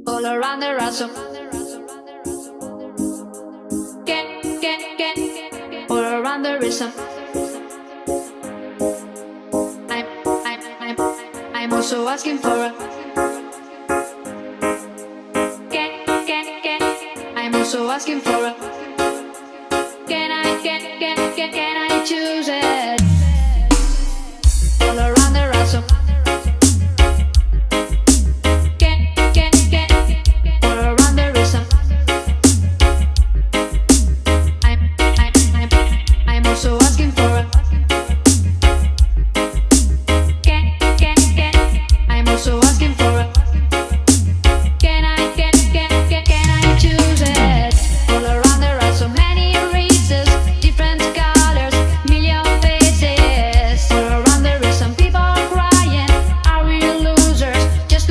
all around the ransom. All around the rhythm. I'm also asking for a. I'm also asking for a. Can I choose